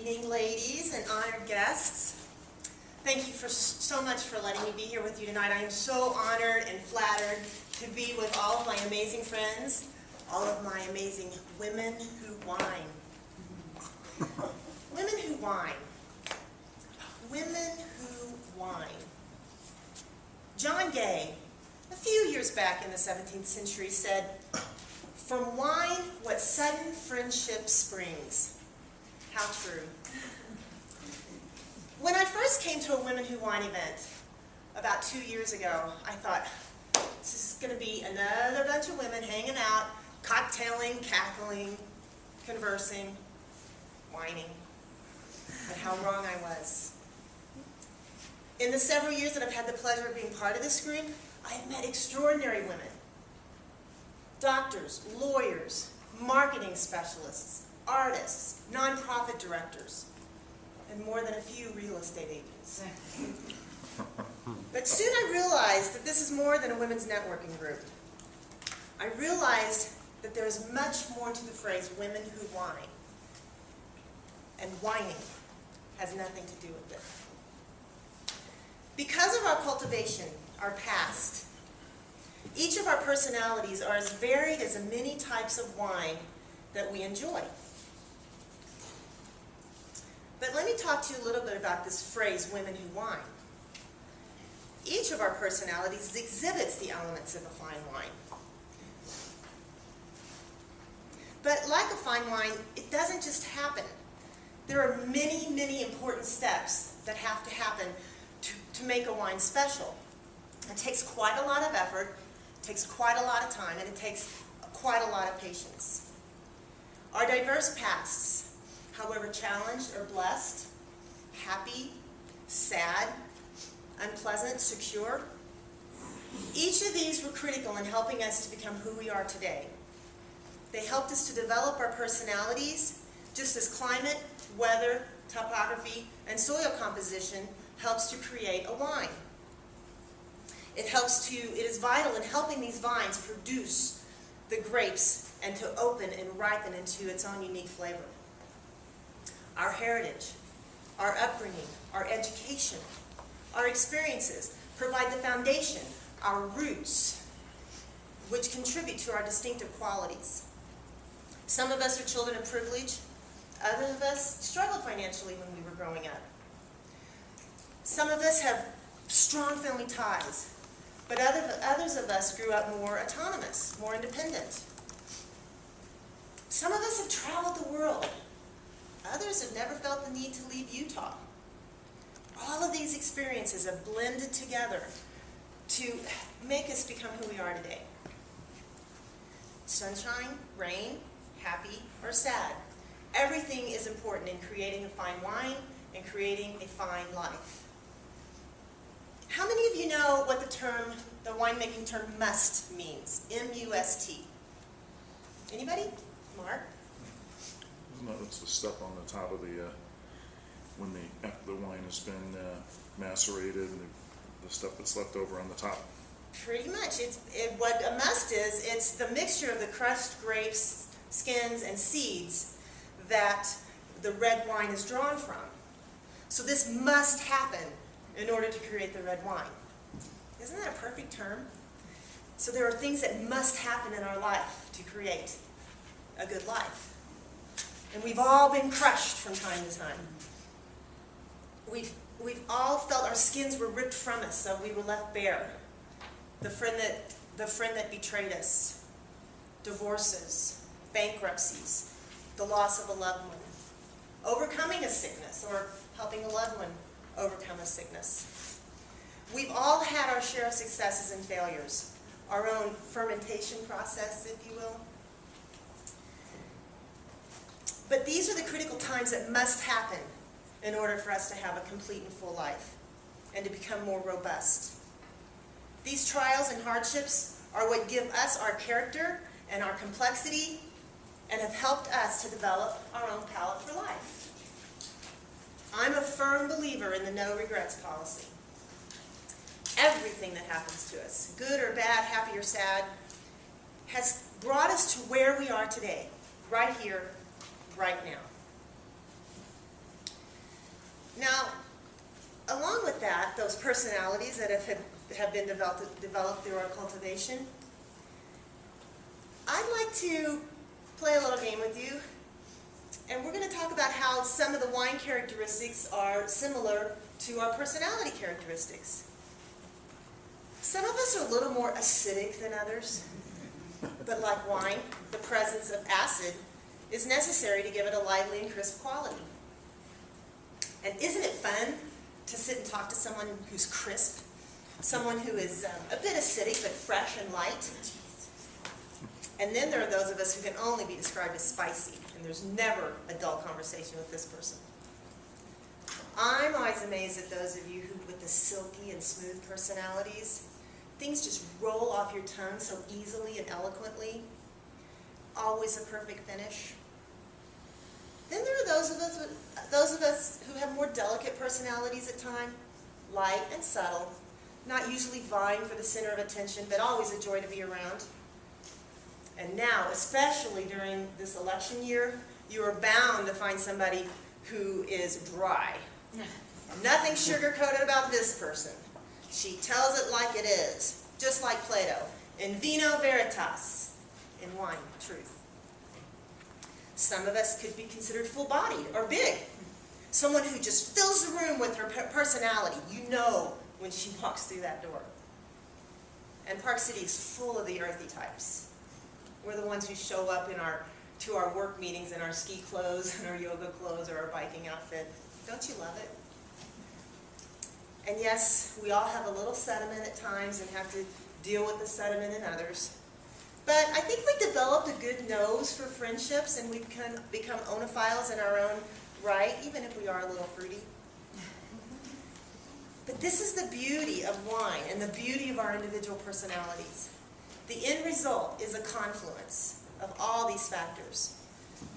evening, ladies and honored guests. Thank you so much for letting me be here with you tonight. I am so honored and flattered to be with all of my amazing friends, all of my amazing women who whine. Women who whine. Women who whine. John Gay, a few years back in the 17th century, said, "From wine what sudden friendship springs." How true. When I first came to a Women Who Whine event about 2 years ago, I thought, this is going to be another bunch of women hanging out, cocktailing, cackling, conversing, whining. But how wrong I was. In the several years that I've had the pleasure of being part of this group, I have met extraordinary women. Doctors, lawyers, marketing specialists, artists, nonprofit directors, and more than a few real estate agents. But soon I realized that this is more than a women's networking group. I realized that there is much more to the phrase women who whine. And whining has nothing to do with it. Because of our cultivation, our past, each of our personalities are as varied as the many types of wine that we enjoy. But let me talk to you a little bit about this phrase, women who whine. Each of our personalities exhibits the elements of a fine wine. But like a fine wine, it doesn't just happen. There are many, many important steps that have to happen to make a wine special. It takes quite a lot of effort, it takes quite a lot of time, and it takes quite a lot of patience. Our diverse pasts, however challenged or blessed, happy, sad, unpleasant, secure, each of these were critical in helping us to become who we are today. They helped us to develop our personalities, just as climate, weather, topography, and soil composition helps to create a wine. It is vital in helping these vines produce the grapes and to open and ripen into its own unique flavor. Our heritage, our upbringing, our education, our experiences provide the foundation, our roots, which contribute to our distinctive qualities. Some of us are children of privilege. Others of us struggled financially when we were growing up. Some of us have strong family ties, but others of us grew up more autonomous, more independent. Some of us have traveled the world. Others have never felt the need to leave Utah. All of these experiences have blended together to make us become who we are today. Sunshine, rain, happy, or sad. Everything is important in creating a fine wine and creating a fine life. How many of you know what the winemaking term must means? M-U-S-T. Anybody? Mark? No, it's the step on the top of the, after the wine has been macerated, and the stuff that's left over on the top. Pretty much. What a must is, it's the mixture of the crushed grapes, skins, and seeds that the red wine is drawn from. So this must happen in order to create the red wine. Isn't that a perfect term? So there are things that must happen in our life to create a good life. And we've all been crushed from time to time. We've all felt our skins were ripped from us, so we were left bare. The friend that betrayed us, divorces, bankruptcies, the loss of a loved one, overcoming a sickness, or helping a loved one overcome a sickness. We've all had our share of successes and failures, our own fermentation process, if you will. But these are the critical times that must happen in order for us to have a complete and full life and to become more robust. These trials and hardships are what give us our character and our complexity and have helped us to develop our own palate for life. I'm a firm believer in the no regrets policy. Everything that happens to us, good or bad, happy or sad, has brought us to where we are today, right here, right now. Now, along with that, those personalities that have been developed through our cultivation, I'd like to play a little game with you, and we're going to talk about how some of the wine characteristics are similar to our personality characteristics. Some of us are a little more acidic than others, but like wine, the presence of acid is necessary to give it a lively and crisp quality. And isn't it fun to sit and talk to someone who's crisp, someone who is a bit acidic but fresh and light? And then there are those of us who can only be described as spicy, and there's never a dull conversation with this person. I'm always amazed at those of you who, with the silky and smooth personalities, things just roll off your tongue so easily and eloquently. Always a perfect finish. Then there are those of us who have more delicate personalities at times, light and subtle, not usually vying for the center of attention, but always a joy to be around. And now, especially during this election year, you are bound to find somebody who is dry. Nothing sugar-coated about this person. She tells it like it is, just like Plato. In vino veritas, in wine, truth. Some of us could be considered full-bodied or big. Someone who just fills the room with her personality. You know when she walks through that door. And Park City is full of the earthy types. We're the ones who show up to our work meetings in our ski clothes and our yoga clothes or our biking outfit. Don't you love it? And yes, we all have a little sediment at times and have to deal with the sediment in others. But I think we developed a good nose for friendships, and we've become onophiles in our own right, even if we are a little fruity. But this is the beauty of wine and the beauty of our individual personalities. The end result is a confluence of all these factors,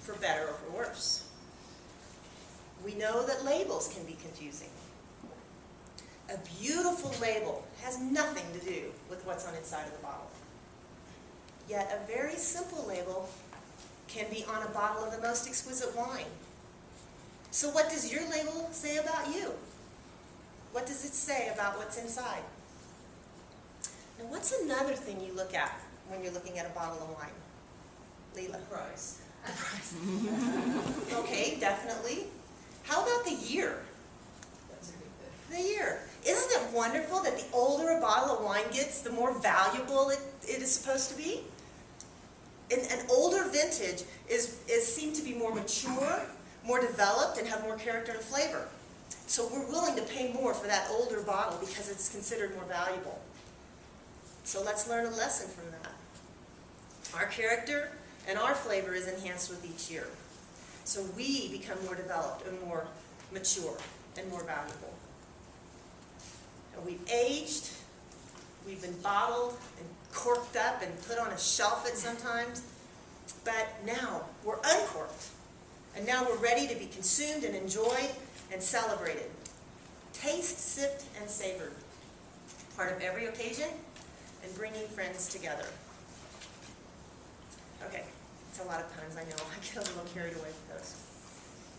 for better or for worse. We know that labels can be confusing. A beautiful label has nothing to do with what's on the inside of the bottle. Yet a very simple label can be on a bottle of the most exquisite wine. So what does your label say about you? What does it say about what's inside? Now what's another thing you look at when you're looking at a bottle of wine? Leela? Price. The price. Okay, definitely. How about the year? That's a good thing. The year. Isn't it wonderful that the older a bottle of wine gets, the more valuable it is supposed to be? An older vintage is seen to be more mature, more developed, and have more character and flavor. So we're willing to pay more for that older bottle because it's considered more valuable. So let's learn a lesson from that. Our character and our flavor is enhanced with each year. So we become more developed and more mature and more valuable. And we've aged, we've been bottled and corked up and put on a shelf at sometimes, but now we're uncorked. And now we're ready to be consumed and enjoyed and celebrated. Taste, sipped, and savored. Part of every occasion and bringing friends together. Okay, it's a lot of puns, I know. I get a little carried away with those.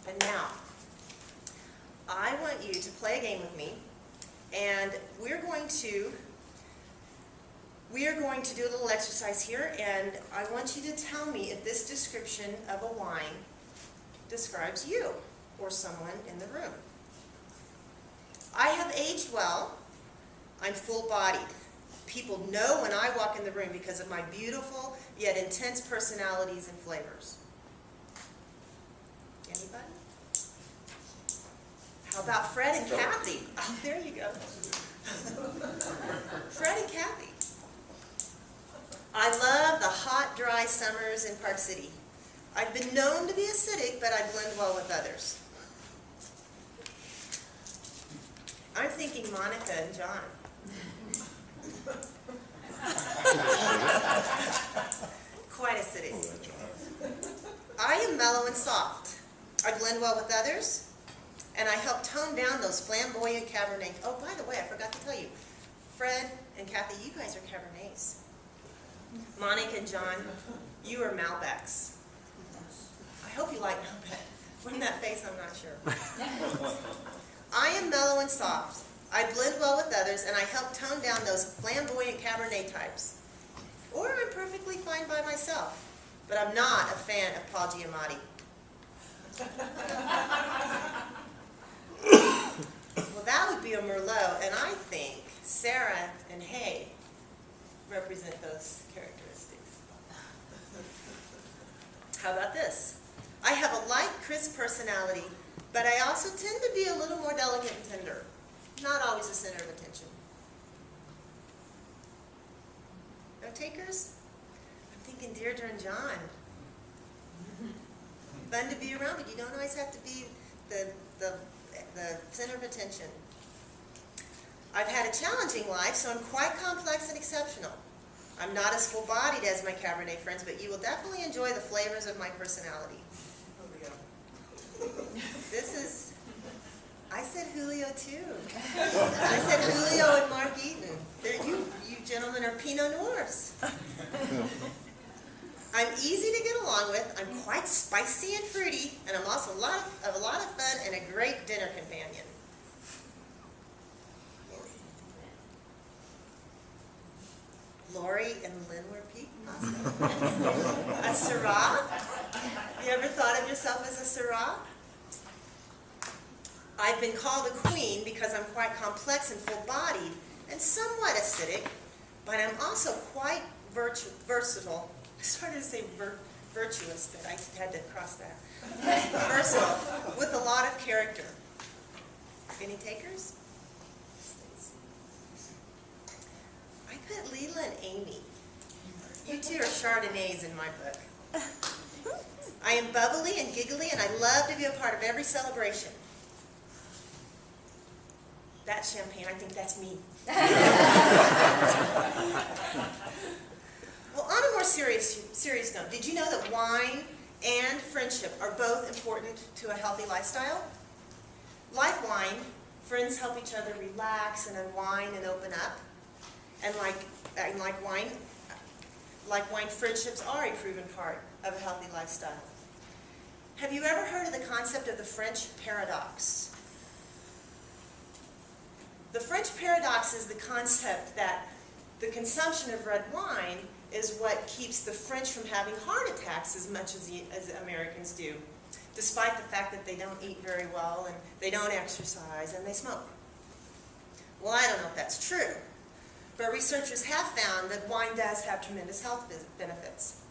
And now, I want you to play a game with me, and we're going to do a little exercise here, and I want you to tell me if this description of a wine describes you or someone in the room. I have aged well. I'm full-bodied. People know when I walk in the room because of my beautiful yet intense personalities and flavors. Anybody? How about Fred and Kathy? Oh, there you go. Fred and Kathy. I love the hot, dry summers in Park City. I've been known to be acidic, but I blend well with others. I'm thinking Monica and John. Quite acidic. I am mellow and soft. I blend well with others, and I help tone down those flamboyant Cabernet. Oh, by the way, I forgot to tell you, Fred and Kathy, you guys are Cabernets. Monica and John, you are Malbecs. I hope you like Malbec. From that face, I'm not sure. I am mellow and soft. I blend well with others, and I help tone down those flamboyant Cabernet types. Or I'm perfectly fine by myself, but I'm not a fan of Paul Giamatti. Well, that would be a Merlot, and I think Sarah and Hay represent those characteristics. How about this? I have a light, crisp personality, but I also tend to be a little more delicate and tender. Not always the center of attention. No takers? I'm thinking Deirdre and John. Fun to be around, but you don't always have to be the center of attention. I've had a challenging life, so I'm quite complex and exceptional. I'm not as full-bodied as my Cabernet friends, but you will definitely enjoy the flavors of my personality. This is, I said Julio too. I said Julio and Mark Eaton. You gentlemen are Pinot Noirs. I'm easy to get along with. I'm quite spicy and fruity, and I'm also a lot of fun and a great dinner companion. Lori and Lynn were Pete. Awesome. A Syrah? You ever thought of yourself as a Syrah? I've been called a queen because I'm quite complex and full-bodied and somewhat acidic, but I'm also quite versatile. I started to say virtuous, but I had to cross that. Versatile, with a lot of character. Any takers? I put Leela and Amy. You two are Chardonnays in my book. I am bubbly and giggly, and I love to be a part of every celebration. That's champagne. I think that's me. Well, on a more serious note, did you know that wine and friendship are both important to a healthy lifestyle? Like wine, friends help each other relax and unwind and open up. And like wine, friendships are a proven part of a healthy lifestyle. Have you ever heard of the concept of the French paradox? The French paradox is the concept that the consumption of red wine is what keeps the French from having heart attacks as much as Americans do, despite the fact that they don't eat very well and they don't exercise and they smoke. Well, I don't know if that's true, but researchers have found that wine does have tremendous health benefits.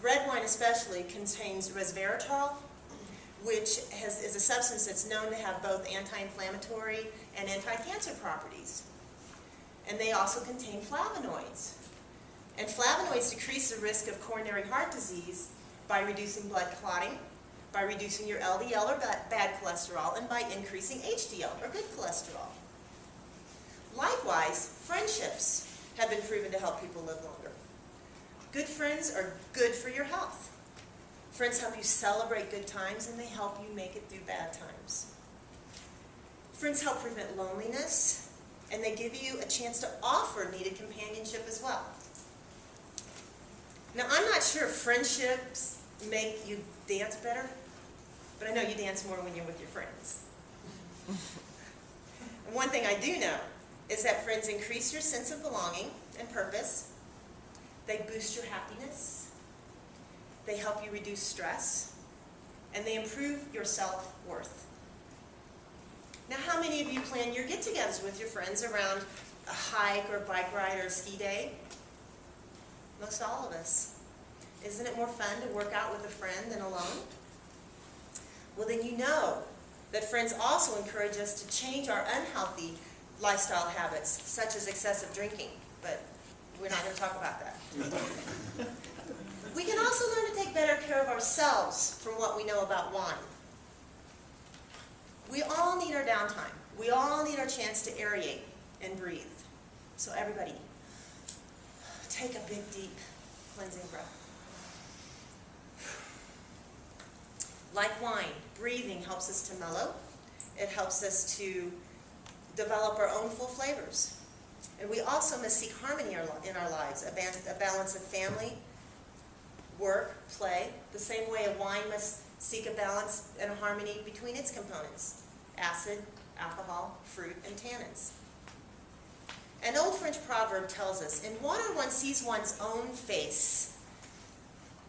Red wine especially contains resveratrol, which is a substance that's known to have both anti-inflammatory and anti-cancer properties. And they also contain flavonoids. And flavonoids decrease the risk of coronary heart disease by reducing blood clotting, by reducing your LDL or bad cholesterol, and by increasing HDL or good cholesterol. Likewise, friendships have been proven to help people live longer. Good friends are good for your health. Friends help you celebrate good times, and they help you make it through bad times. Friends help prevent loneliness, and they give you a chance to offer needed companionship as well. Now, I'm not sure if friendships make you dance better, but I know you dance more when you're with your friends. And one thing I do know is that friends increase your sense of belonging and purpose. They boost your happiness. They help you reduce stress. And they improve your self-worth. Now, how many of you plan your get-togethers with your friends around a hike or bike ride or a ski day? Most all of us. Isn't it more fun to work out with a friend than alone? Well, then you know that friends also encourage us to change our unhealthy lifestyle habits, such as excessive drinking, but we're not going to talk about that. We can also learn to take better care of ourselves from what we know about wine. We all need our downtime. We all need our chance to aerate and breathe. So everybody, take a big, deep, cleansing breath. Like wine, breathing helps us to mellow. It helps us to develop our own full flavors. And we also must seek harmony in our lives, a balance of family, work, play, the same way a wine must seek a balance and a harmony between its components, acid alcohol, fruit, and tannins. An old French proverb tells us, in water one sees one's own face,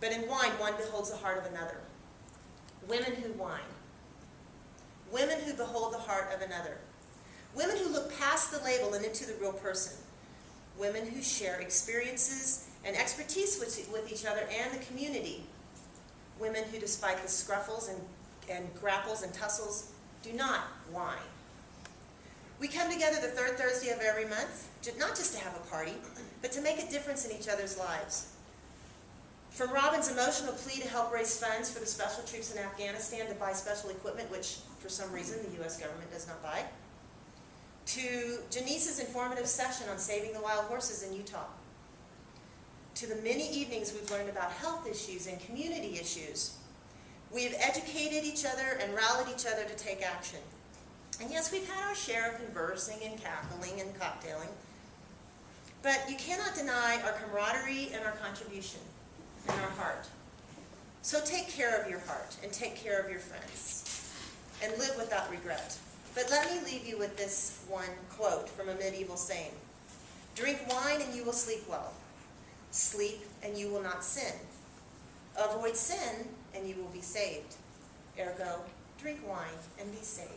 but in wine one beholds the heart of another. Women who wine. Women who behold the heart of another. Women who look past the label and into the real person. Women who share experiences and expertise with each other and the community. Women who, despite the scruffles and grapples and tussles, do not whine. We come together the third Thursday of every month, not just to have a party, but to make a difference in each other's lives. From Robin's emotional plea to help raise funds for the special troops in Afghanistan to buy special equipment, which for some reason the U.S. government does not buy, to Janice's informative session on saving the wild horses in Utah, to the many evenings we've learned about health issues and community issues. We have educated each other and rallied each other to take action. And yes, we've had our share of conversing and cackling and cocktailing, but you cannot deny our camaraderie and our contribution and our heart. So take care of your heart and take care of your friends and live without regret. But let me leave you with this one quote from a medieval saying. Drink wine and you will sleep well. Sleep and you will not sin. Avoid sin and you will be saved. Ergo, drink wine and be saved.